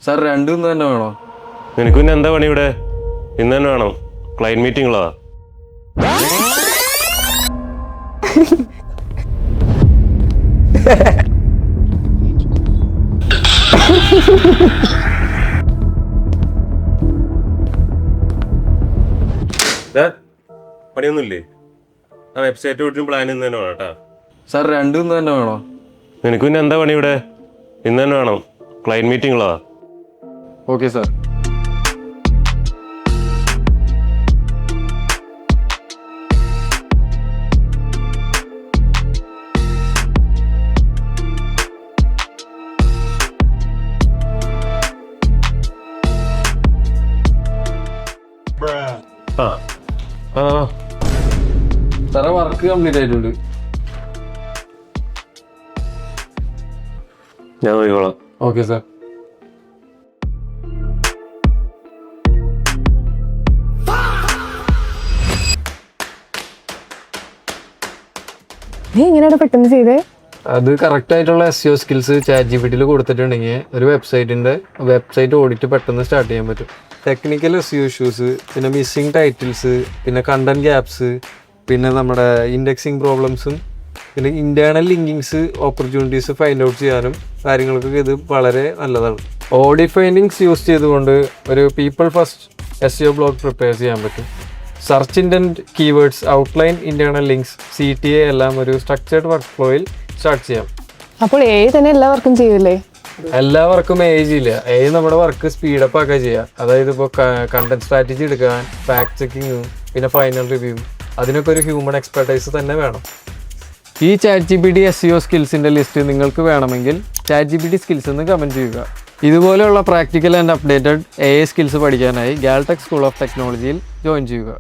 Sir രണ്ടും ഇന്ന് തന്നെ വേണോ? നിനക്ക് പിന്നെ എന്താ പണി ഇവിടെ? ഇന്ന് തന്നെ വേണം, ക്ലയൻറ്റ് മീറ്റിംഗ് ഉള്ളതാ. പണിയൊന്നുമില്ലേ? ആ വെബ്സൈറ്റ് ഓടിച്ചും പ്ലാൻ ഇന്ന് തന്നെ വേണം കേട്ടാ. സാർ രണ്ടും ഇന്ന് തന്നെ വേണോ? നിനക്ക് പിന്നെ എന്താ പണി ഇവിടെ? ഇന്ന് തന്നെ വേണം, ക്ലയൻറ്റ് മീറ്റിംഗ് ഉള്ളതാ. Okay sir. ആ ആ സാറേ വർക്ക് കംപ്ലീറ്റ് ആയിട്ടുണ്ട്. ഞാൻ നോക്കിക്കോളാം. Okay sir. നീ എങ്ങനെയാണ് പെട്ടെന്ന് ചെയ്തേ? അത് കറക്റ്റ് ആയിട്ടുള്ള SEO സ്കിൽസ് ChatGPT കൊടുത്തിട്ടുണ്ടെങ്കിൽ ഒരു വെബ്സൈറ്റ് ഓഡിറ്റ് പെട്ടെന്ന് സ്റ്റാർട്ട് ചെയ്യാൻ പറ്റും. ടെക്നിക്കൽ SEO ഇഷ്യൂസ്, പിന്നെ മിസ്സിംഗ് ടൈറ്റിൽസ്, പിന്നെ കണ്ടന്റ് ഗ്യാപ്സ്, പിന്നെ നമ്മുടെ ഇൻഡെക്സിങ് പ്രോബ്ലംസും, പിന്നെ ഇന്റേണൽ ലിങ്കിങ്സ് ഓപ്പർച്യൂണിറ്റീസ് ഫൈൻഡ് ഔട്ട് ചെയ്യാനും കാര്യങ്ങൾക്കൊക്കെ ഇത് വളരെ നല്ലതാണ്. ഓഡിറ്റ് ഫൈൻഡിങ്സ് യൂസ് ചെയ്തുകൊണ്ട് ഒരു people first SEO blog prepare ചെയ്യാൻ പറ്റും. Search intent keywords, outline, internal links, CTA എല്ലാം ഒരു സ്ട്രക്ചേർഡ് വർക്ക് ഫ്ലോയിൽ സ്റ്റാർട്ട് ചെയ്യാം. അപ്പോൾ തന്നെ എല്ലാവർക്കും ചെയ്യില്ലേ? എല്ലാവർക്കും ചെയ്യില്ല. നമ്മുടെ വർക്ക് സ്പീഡപ്പ് ആക്കുക ചെയ്യുക. അതായത് ഇപ്പോൾ കണ്ടന്റ് സ്ട്രാറ്റജി എടുക്കാൻ, ഫാക്ട് ചെക്കിങ്ങും, പിന്നെ ഫൈനൽ റിവ്യൂ, അതിനൊക്കെ ഒരു ഹ്യൂമൻ എക്സ്പെർട്ടൈസ് തന്നെ വേണം. ഈ ChatGPT SEO സ്കിൽസിൻ്റെ ലിസ്റ്റ് നിങ്ങൾക്ക് വേണമെങ്കിൽ ChatGPT സ്കിൽസ് എന്ന് കമൻറ്റ് ചെയ്യുക. ഇതുപോലെയുള്ള practical and updated AI skills പഠിക്കാനായി ഗാൽടെക് സ്കൂൾ ഓഫ് ടെക്നോളജിയിൽ ജോയിൻ ചെയ്യുക.